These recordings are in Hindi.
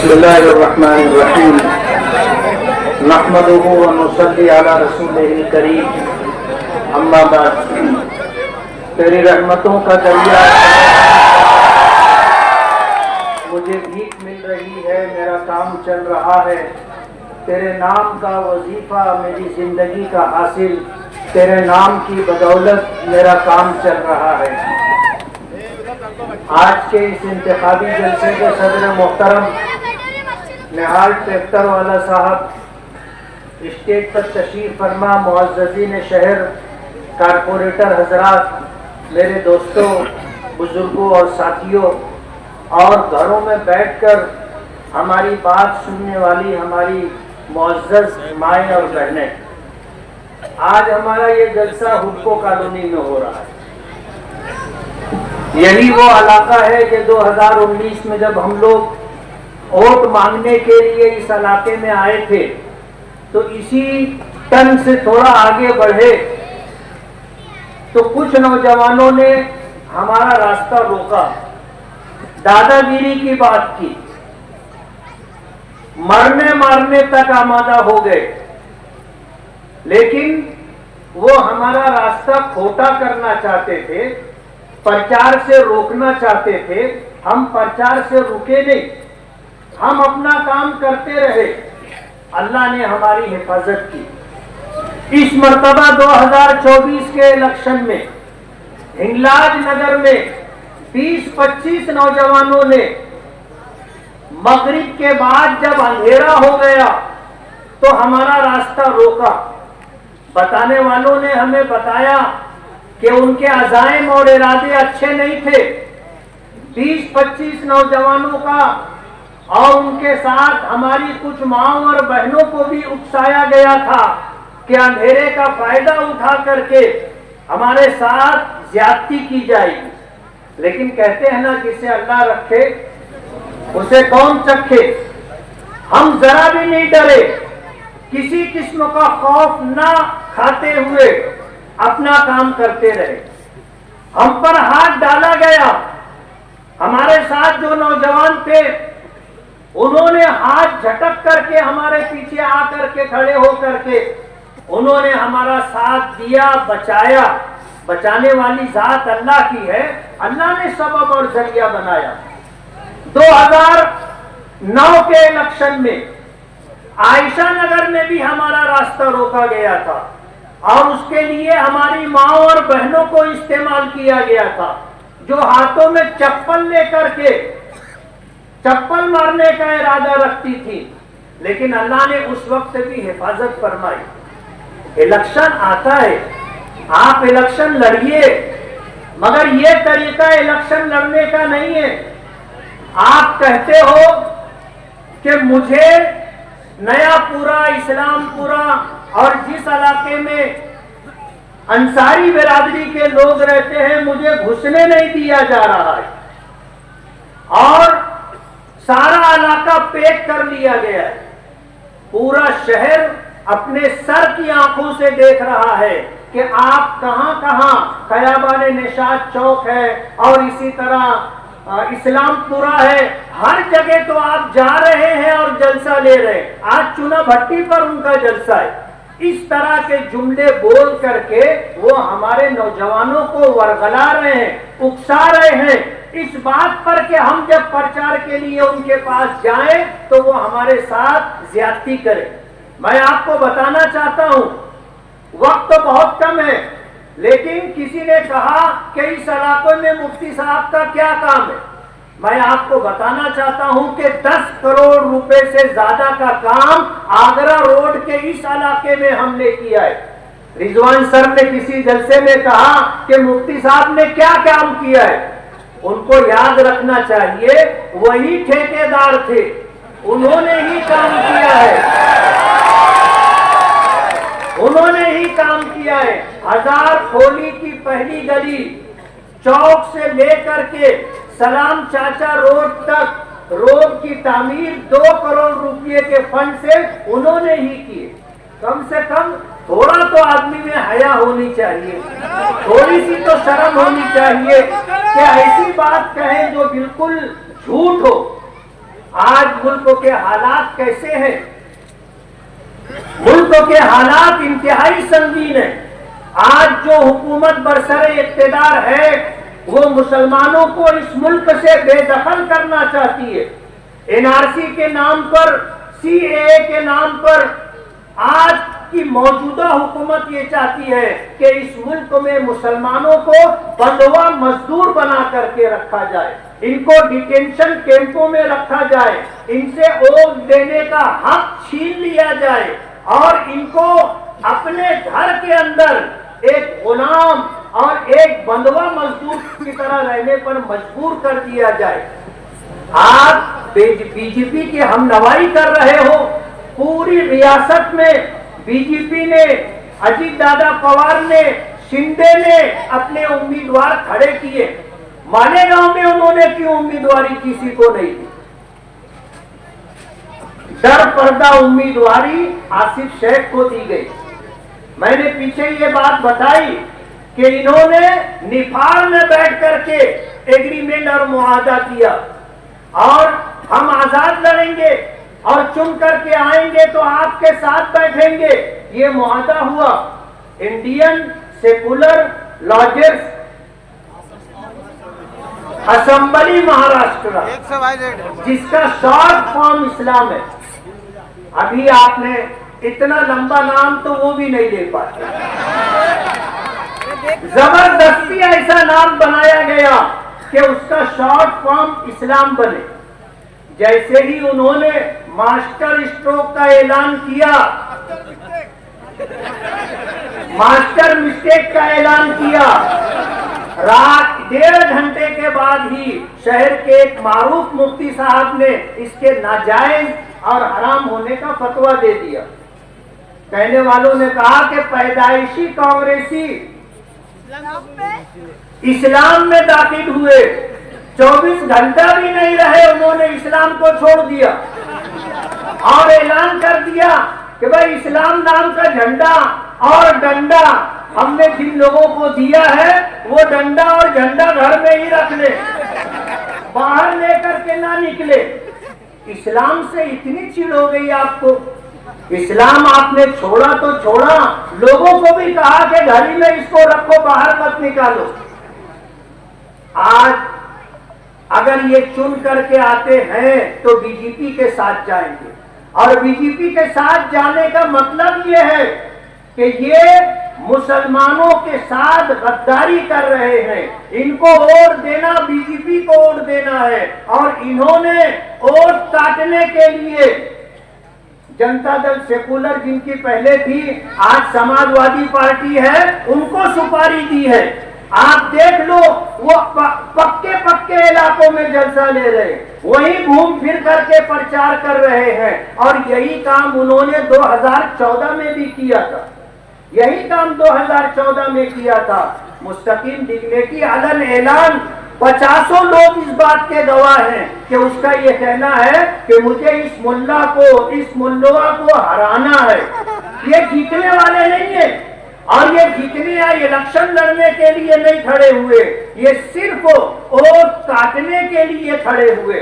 बिस्मिल्लाहिर्रहमानिर्रहीम नहमदुहु व नुसल्ली अला रसूलिहिल करीम अम्मा बाद। तेरी रहमतों का दरिया मुझे भीख मिल रही है, मेरा काम चल रहा है। तेरे नाम का वजीफा मेरी जिंदगी का हासिल, तेरे नाम की बदौलत मेरा काम चल रहा है। आज के इस इंतखाबी जलसे के सदर मोहतरम निहाल ट्रैक्टर वाला साहब, स्टेज पर तशरीफ फरमा मुअज़्ज़ज़ीन शहर, कारपोरेटर हजरात, मेरे दोस्तों, बुजुर्गों और साथियों, और घरों में बैठकर हमारी बात सुनने वाली हमारी मुअज़्ज़ज़ माएँ और बहनें, आज हमारा ये जलसा हुक्को कॉलोनी में हो रहा है। यही वो इलाका है कि 2019 में जब हम लोग वोट मांगने के लिए इस इलाके में आए थे, तो इसी टन से थोड़ा आगे बढ़े तो कुछ नौजवानों ने हमारा रास्ता रोका, दादागिरी की बात की, मरने मारने तक आमादा हो गए, लेकिन वो हमारा रास्ता खोटा करना चाहते थे, प्रचार से रोकना चाहते थे। हम प्रचार से रुके नहीं, हम अपना काम करते रहे। अल्लाह ने हमारी हिफाजत की। इस मर्तबा 2024 के इलेक्शन में हिंगलाज नगर में 20-25 नौजवानों ने मगरिब के बाद जब अंधेरा हो गया तो हमारा रास्ता रोका। बताने वालों ने हमें बताया कि उनके अज़ाइम और इरादे अच्छे नहीं थे। 20-25 नौजवानों का और उनके साथ हमारी कुछ माओ और बहनों को भी उकसाया गया था कि अंधेरे का फायदा उठा करके हमारे साथ ज्यादती की जाएगी। लेकिन कहते हैं ना, जिसे अल्लाह रखे उसे कौन चखे। हम जरा भी नहीं डरे, किसी किस्म का खौफ ना खाते हुए अपना काम करते रहे। हम पर हाथ डाला गया। हमारे साथ जो नौजवान थे उन्होंने हाथ झटक करके हमारे पीछे आकर के खड़े होकर के उन्होंने हमारा साथ दिया, बचाया। बचाने वाली जात अल्लाह की है, अल्लाह ने सबब और जरिया बनाया। 2009 के इलेक्शन में आयशा नगर में भी हमारा रास्ता रोका गया था और उसके लिए हमारी माओ और बहनों को इस्तेमाल किया गया था, जो हाथों में चप्पल लेकर के चप्पल मारने का इरादा रखती थी। लेकिन अल्लाह ने उस वक्त भी हिफाजत फरमाई। इलेक्शन आता है, आप इलेक्शन लड़िए, मगर ये तरीका इलेक्शन लड़ने का नहीं है। आप कहते हो कि मुझे नयापुरा, इस्लामपुरा और जिस इलाके में अंसारी बिरादरी के लोग रहते हैं, मुझे घुसने नहीं दिया जा रहा है और सारा इलाका पैक कर लिया गया है। पूरा शहर अपने सर की आंखों से देख रहा है कि आप कहां कहां, खयाबान निशात चौक है और इसी तरह इस्लामपुरा है, हर जगह तो आप जा रहे हैं और जलसा ले रहे हैं। आज चुना भट्टी पर उनका जलसा है। इस तरह के जुमले बोल करके वो हमारे नौजवानों को वरगला रहे हैं, उकसा रहे हैं इस बात पर कि हम जब प्रचार के लिए उनके पास जाएं तो वो हमारे साथ ज्यादती करें। मैं आपको बताना चाहता हूं, वक्त तो बहुत कम है, लेकिन किसी ने कहा कि इस इलाकों में मुफ्ती साहब का क्या काम है। मैं आपको बताना चाहता हूं कि 10 करोड़ रुपए से ज्यादा का काम आगरा रोड के इस इलाके में हमने किया है। रिजवान सर ने किसी जलसे में कहा कि मुफ्ती साहब ने क्या काम किया है। उनको याद रखना चाहिए, वही ठेकेदार थे, उन्होंने ही काम किया है, उन्होंने ही काम किया है। हजार खोली की पहली गली चौक से लेकर के सलाम चाचा रोड तक रोड की तामीर 2 करोड़ रुपए के फंड से उन्होंने ही किए। कम से कम थोड़ा तो आदमी में हया होनी चाहिए, थोड़ी सी तो शर्म होनी चाहिए कि ऐसी बात कहें जो बिल्कुल झूठ हो। आज मुल्क के हालात कैसे हैं? मुल्क के हालात इंतहाई संगीन है। आज जो हुकूमत बरसरे इक़्तिदार है वो मुसलमानों को इस मुल्क से बेदखल करना चाहती है। एनआरसी के नाम पर, सीएए के नाम पर आज की मौजूदा हुकूमत ये चाहती है कि इस मुल्क में मुसलमानों को बंधुआ मजदूर बना करके रखा जाए, इनको डिटेंशन कैंपों में रखा जाए, इनसे वोट देने का हक छीन लिया जाए और इनको अपने घर के अंदर एक गुलाम और एक बंधुआ मजदूर की तरह रहने पर मजबूर कर दिया जाए। आप बीजेपी की हमनवाई कर रहे हो। पूरी रियासत में बीजेपी ने, अजीत दादा पवार ने, शिंदे ने अपने उम्मीदवार खड़े किए। मालेगांव में उन्होंने क्यों उम्मीदवारी किसी को नहीं दी? डर पर्दा उम्मीदवारी आसिफ शेख को दी गई। मैंने पीछे ये बात बताई कि इन्होंने निफाड़ में बैठ करके एग्रीमेंट और मुआहदा किया और हम आजाद लड़ेंगे और चुन करके आएंगे तो आपके साथ बैठेंगे। ये मुआहदा हुआ। Indian secular lodgers assembly Maharashtra, जिसका शॉर्ट फॉर्म इस्लाम है। अभी आपने इतना लंबा नाम तो वो भी नहीं दे पाते। जबरदस्ती ऐसा नाम बनाया गया कि उसका शॉर्ट फॉर्म इस्लाम बने। जैसे ही उन्होंने मास्टर स्ट्रोक का ऐलान किया, मास्टर मिस्टेक का ऐलान किया, रात 1.5 घंटे के बाद ही शहर के एक मारूफ मुफ्ती साहब ने इसके नाजायज और हराम होने का फतवा दे दिया। कहने वालों ने कहा कि पैदाइशी कांग्रेसी इस्लाम में दाखिल हुए, 24 घंटा भी नहीं रहे उन्होंने इस्लाम को छोड़ दिया और ऐलान कर दिया कि भाई इस्लाम नाम का झंडा और डंडा हमने जिन लोगों को दिया है वो डंडा और झंडा घर में ही रख ले, बाहर लेकर के ना निकले। इस्लाम से इतनी चिढ़ हो गई आपको। इस्लाम आपने छोड़ा तो छोड़ा, लोगों को भी कहा कि घर ही में इसको रखो, बाहर मत निकालो। आज अगर ये चुन करके आते हैं तो बीजेपी के साथ जाएंगे और बीजेपी के साथ जाने का मतलब ये है कि ये मुसलमानों के साथ गद्दारी कर रहे हैं। इनको वोट देना, बीजेपी को वोट देना है और इन्होंने वोट काटने के लिए जनता दल सेकुलर, जिनकी पहले थी, आज समाजवादी पार्टी है, उनको सुपारी दी है। आप देख लो, वो पक्के पक्के इलाकों में जलसा ले रहे, वहीं घूम फिर करके प्रचार कर रहे हैं और यही काम उन्होंने 2014 में भी किया था। यही काम 2014 में किया था। मुस्तकीम डिग्निटी अलग ऐलान, 50 लोग इस बात के गवाह हैं कि उसका ये कहना है कि मुझे इस मुल्ला को, इस मुल्लवा को हराना है। ये जीतने वाले नहीं है और ये जीतने या इलेक्शन लड़ने के लिए नहीं खड़े हुए, ये सिर्फ वोट काटने के लिए खड़े हुए।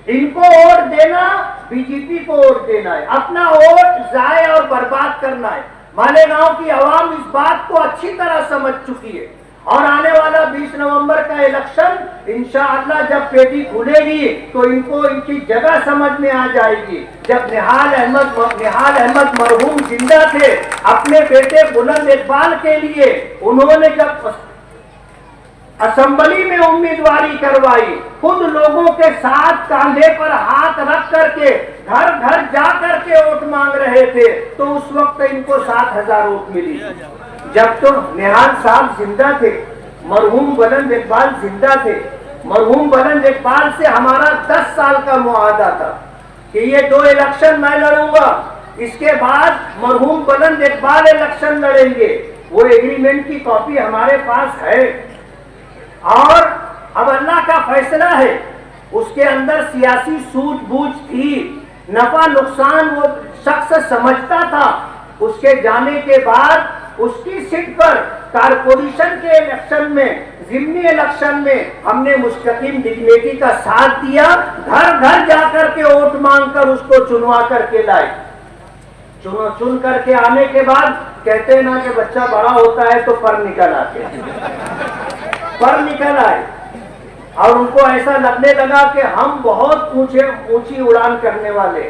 इनको वोट देना, बीजेपी को वोट देना है, अपना वोट जाए और बर्बाद करना है। मालेगांव की आवाम इस बात को अच्छी तरह समझ चुकी है और आने वाला 20 नवंबर का इलेक्शन इंशाअल्लाह जब पेटी खुलेगी तो इनको इनकी जगह समझ में आ जाएगी। जब निहाल अहमद मरहूम जिंदा थे, अपने बेटे बुलंद इकबाल के लिए उन्होंने जब असेंबली में उम्मीदवारी करवाई, खुद लोगों के साथ कांधे पर हाथ रख करके घर घर जा करके वोट मांग रहे थे, तो उस वक्त इनको 7,000 वोट मिली। जब तो निहाल साहब जिंदा थे, मरहूम बुलंद इकबाल जिंदा थे, मरहूम बुलंद इकबाल से हमारा 10 साल का मुआहदा था कि ये 2 इलेक्शन मैं लड़ूंगा, इसके बाद मरहूम बुलंद इकबाल इलेक्शन लड़ेंगे। वो एग्रीमेंट की कॉपी हमारे पास है और अब अल्लाह का फैसला है। उसके अंदर सियासी सूझबूझ थी, नफा नुकसान वो शख्स समझता था। उसके जाने के बाद उसकी सीट पर कारपोरेशन के इलेक्शन में जिमनी इलेक्शन में हमने मुस्तकीम डिग्निटी का साथ दिया, घर घर जाकर के वोट मांगकर उसको चुनवा करके लाए। चुन करके आने के बाद कहते हैं ना कि बच्चा बड़ा होता है तो पर निकल आते हैं, पर निकल आए और उनको ऐसा लगने लगा कि हम बहुत ऊंची उड़ान करने वाले।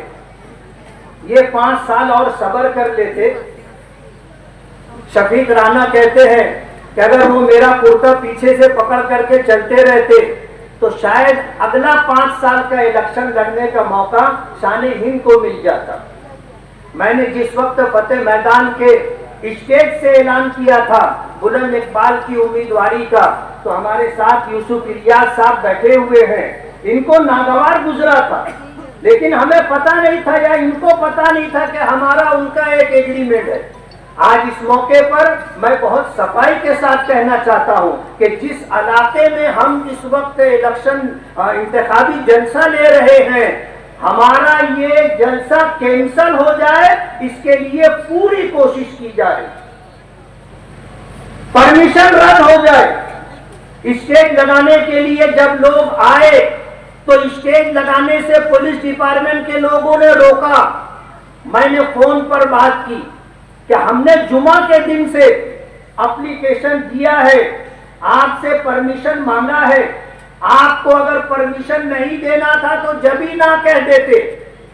ये 5 साल और सब्र कर लेते। शफीक राना कहते हैं कि अगर वो मेरा कुर्ता पीछे से पकड़ करके चलते रहते तो शायद अगला 5 साल का इलेक्शन लड़ने का मौका शान हिंद को मिल जाता। मैंने जिस वक्त फतेह मैदान के स्टेज से ऐलान किया था बुलंद इकबाल की उम्मीदवारी का, तो हमारे साथ यूसुफ इलियास साहब बैठे हुए हैं। इनको नागवार गुजरा था, लेकिन हमें पता नहीं था या इनको पता नहीं था कि हमारा उनका एक एग्रीमेंट है। आज इस मौके पर मैं बहुत सफाई के साथ कहना चाहता हूं कि जिस इलाके में हम इस वक्त इलेक्शन इंतखाबी जलसा ले रहे हैं, हमारा ये जलसा कैंसल हो जाए, इसके लिए पूरी कोशिश की जाए, परमिशन रद्द हो जाए। स्टेज लगाने के लिए जब लोग आए तो स्टेज लगाने से पुलिस डिपार्टमेंट के लोगों ने रोका। मैंने फोन पर बात की कि हमने जुमा के दिन से एप्लीकेशन दिया है, आपसे परमिशन मांगा है, आपको अगर परमिशन नहीं देना था तो जब ही ना कह देते।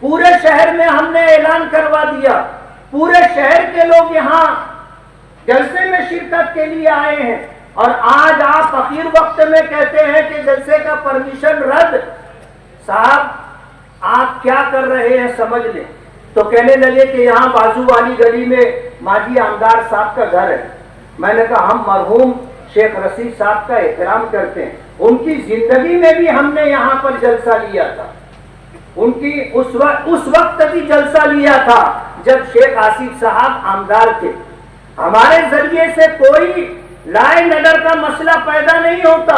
पूरे शहर में हमने ऐलान करवा दिया, पूरे शहर के लोग यहाँ जलसे में शिरकत के लिए आए हैं और आज आप आखिर वक्त में कहते हैं कि जलसे का परमिशन रद्द। साहब आप क्या कर रहे हैं समझ लें। तो कहने लगे कि यहाँ बाजू वाली गली में माजी आमदार साहब का घर है। मैंने कहा हम मरहूम शेख रशीद साहब का एहतराम करते हैं, उनकी जिंदगी में भी हमने यहाँ पर जलसा लिया था, उनकी उस वक्त भी जलसा लिया था जब शेख आसिफ साहब आमदार थे। हमारे जरिए से कोई लॉ एंड ऑर्डर का मसला पैदा नहीं होता,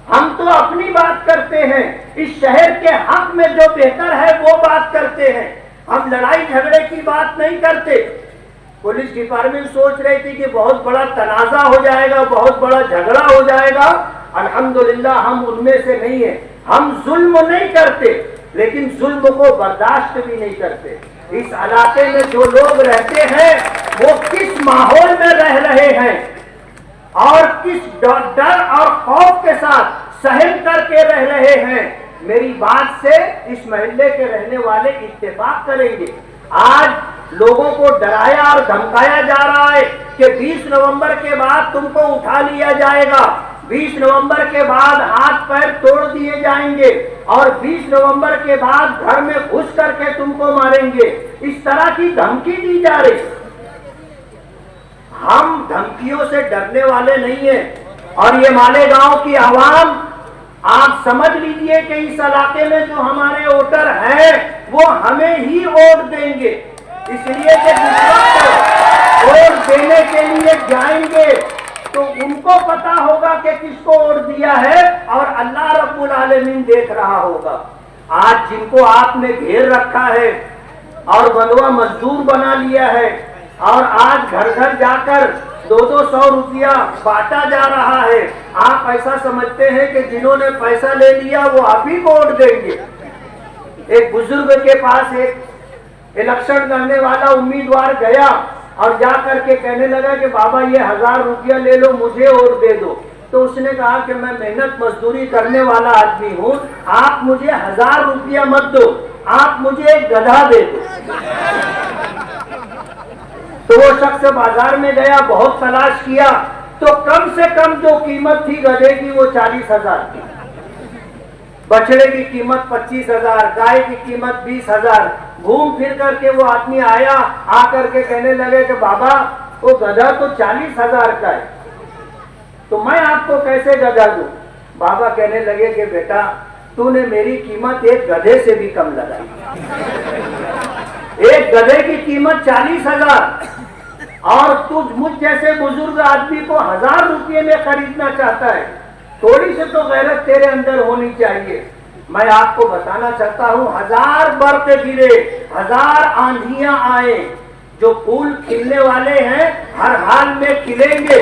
हम तो अपनी बात करते हैं, इस शहर के हक में जो बेहतर है वो बात करते हैं, हम लड़ाई झगड़े की बात नहीं करते। पुलिस डिपार्टमेंट सोच रही थी कि बहुत बड़ा तनाजा हो जाएगा, बहुत बड़ा झगड़ा हो जाएगा। अल्हम्दुलिल्लाह हम उनमें से नहीं है। हम जुल्म नहीं करते, लेकिन जुल्म को बर्दाश्त भी नहीं करते। इस इलाके में जो लोग रहते हैं वो किस माहौल में रह रहे हैं और किस डर और खौफ के साथ सहन करके रह रहे हैं, मेरी बात से इस मोहल्ले के रहने वाले इत्तेफाक करेंगे। आज लोगों को डराया और धमकाया जा रहा है कि 20 नवंबर के बाद तुमको उठा लिया जाएगा, 20 नवंबर के बाद हाथ पैर तोड़ दिए जाएंगे और 20 नवंबर के बाद घर में घुस करके तुमको मारेंगे। इस तरह की धमकी दी जा रही। हम धमकियों से डरने वाले नहीं है और ये मालेगांव की आवाम आप समझ लीजिए कि इस इलाके में जो हमारे वोटर हैं वो हमें ही वोट देंगे, इसलिए कि जिस वक्त वोट देने के लिए जाएंगे तो उनको पता होगा कि किसको वोट दिया है और अल्लाह रब्बुल आलमीन देख रहा होगा। आज जिनको आपने घेर रखा है और बंधुआ मजदूर बना लिया है और आज घर घर जाकर 200-200 रुपया बांटा जा रहा है, आप ऐसा समझते हैं कि जिन्होंने पैसा ले लिया वो आप ही को वोट देंगे। एक बुजुर्ग के पास एक इलेक्शन करने वाला उम्मीदवार गया और जा करके कहने लगा कि बाबा ये 1000 रुपया ले लो, मुझे वोट दे दो। तो उसने कहा कि मैं मेहनत मजदूरी करने वाला आदमी हूँ, आप मुझे 1000 रुपया मत दो, आप मुझे एक गधा दे दो। तो वो शख्स बाजार में गया, बहुत तलाश किया तो कम से कम जो कीमत थी गधे की वो 40,000 थी, बछड़े की कीमत 25,000, गाय की कीमत 20,000। घूम फिर करके वो आदमी आया, आकर के कहने लगे कि बाबा वो गधा तो 40,000 का है, तो मैं आपको कैसे गधा दूं? बाबा कहने लगे कि बेटा तूने मेरी कीमत एक गधे से भी कम लगाई। एक गधे की कीमत 40,000 और तू मुझ जैसे बुजुर्ग आदमी को 1000 रुपये में खरीदना चाहता है। थोड़ी सी तो गैरत तेरे अंदर होनी चाहिए। मैं आपको बताना चाहता हूँ, 1000 बर्फ गिरे, 1000 आंधियां आए, जो फूल खिलने वाले हैं हर हाल में खिलेंगे।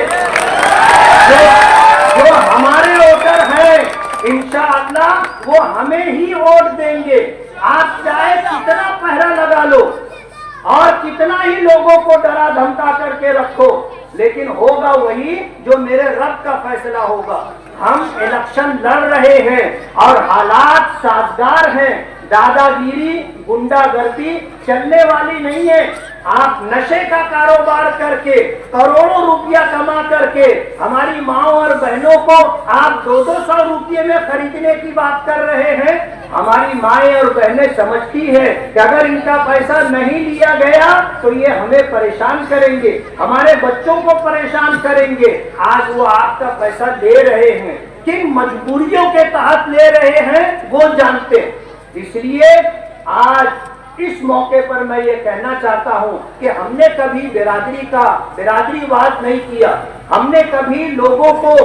जो हमारे वोटर हैं इंशाअल्लाह वो हमें ही वोट देंगे। आप चाहे कितना पहरा लगा लो और कितना ही लोगों को डरा धमका करके रखो, लेकिन होगा वही जो मेरे रब का फैसला होगा। हम इलेक्शन लड़ रहे हैं और हालात साजगार हैं। दादागिरी गुंडागर्दी चलने वाली नहीं है। आप नशे का कारोबार करके करोड़ों रुपया कमा करके हमारी माँ और बहनों को आप 200 रुपये में खरीदने की बात कर रहे हैं। हमारी माएँ और बहनें समझती है कि अगर इनका पैसा नहीं लिया गया तो ये हमें परेशान करेंगे, हमारे बच्चों को परेशान करेंगे। आज वो आपका पैसा ले रहे हैं, किन मजबूरियों के तहत ले रहे हैं वो जानते हैं। इसलिए आज इस मौके पर मैं ये कहना चाहता हूं कि हमने कभी बिरादरीवाद नहीं किया, हमने कभी लोगों को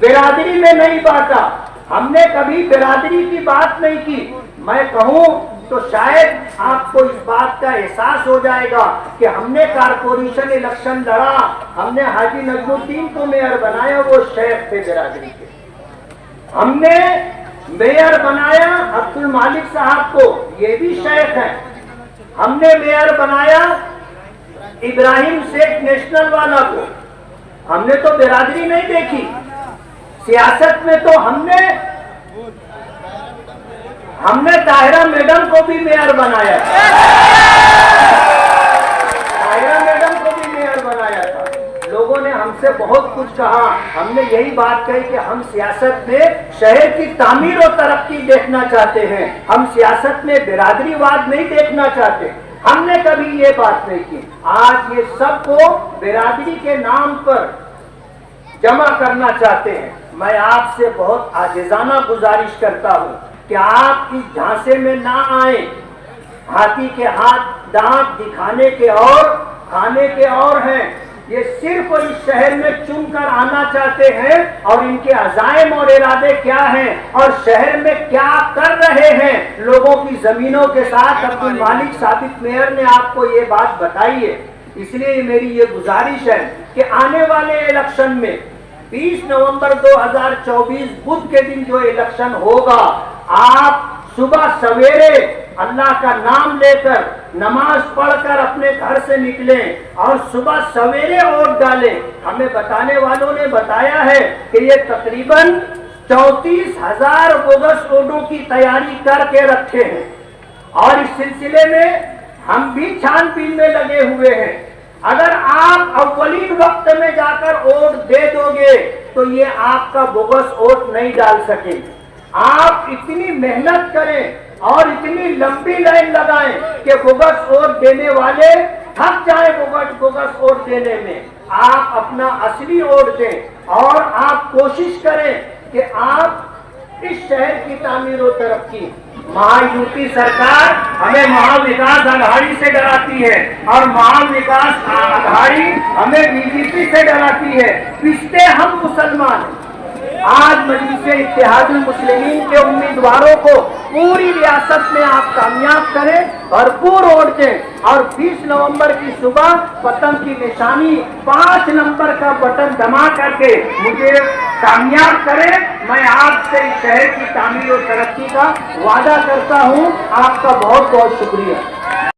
बिरादरी में नहीं बांटा, हमने कभी बिरादरी की बात नहीं की। मैं कहूं तो शायद आपको इस बात का एहसास हो जाएगा कि हमने कारपोरेशन इलेक्शन लड़ा, हमने हाजी नजमुद्दीन को मेयर बनाया, वो शेख थे बिरादरी के। हमने मेयर बनाया अब्दुल मालिक साहब को, ये भी शेख हैं। हमने मेयर बनाया इब्राहिम शेख नेशनल वाला को। हमने तो बिरादरी नहीं देखी। सियासत में तो हमने ताहिरा मैडम को भी मेयर बनाया, ताहिरा मैडम को भी मेयर बनाया था। लोगों ने हमसे बहुत कुछ कहा, हमने यही बात कही कि हम सियासत में शहर की तामीर और तरक्की देखना चाहते हैं, हम सियासत में बिरादरीवाद नहीं देखना चाहते। हमने कभी ये बात नहीं की। आज ये सबको बिरादरी के नाम पर जमा करना चाहते हैं। मैं आपसे बहुत आजिज़ाना गुजारिश करता हूँ कि आप इस झांसे में ना आए। हाथी के हाथ दांत दिखाने के और खाने के और हैं। ये सिर्फ इस शहर में चुनकर आना चाहते हैं और इनके अज़ाइम और इरादे क्या हैं और शहर में क्या कर रहे हैं लोगों की जमीनों के साथ। अब्दुल मालिक साबिक मेयर ने आपको ये बात बताई है। इसलिए मेरी ये गुजारिश है कि आने वाले इलेक्शन में 20 नवंबर 2024 बुध के दिन जो इलेक्शन होगा, आप सुबह सवेरे अल्लाह का नाम लेकर नमाज पढ़कर अपने घर से निकलें और सुबह सवेरे वोट डालें। हमें बताने वालों ने बताया है कि ये तकरीबन 34,000 बोगस वोटों की तैयारी करके रखे हैं और इस सिलसिले में हम भी छानबीन में लगे हुए हैं। अगर आप अव्वलीन वक्त में जाकर वोट दे दोगे तो ये आपका बोगस वोट नहीं डाल सकेंगे। आप इतनी मेहनत करें और इतनी लंबी लाइन लगाएं कि बोगस वोट देने वाले थक जाए बोगस वोट देने में। आप अपना असली वोट दें और आप कोशिश करें कि आप इस शहर की तामीर और तरक्की। महायुति सरकार हमें महाविकास आघाड़ी से डराती है और महाविकास आघाड़ी हमें बीजेपी से डराती है। पिछले हम मुसलमान हैं। आज मजलिस इत्तेहादुल मुस्लिमीन के उम्मीदवारों को पूरी रियासत में आप कामयाब करें, भरपूर वोट दें और 20 नवंबर की सुबह पतंग की निशानी 5 नंबर का बटन दबा करके मुझे कामयाब करें। मैं आपसे इस शहर की तामीर और तरक्की का वादा करता हूं। आपका बहुत बहुत शुक्रिया।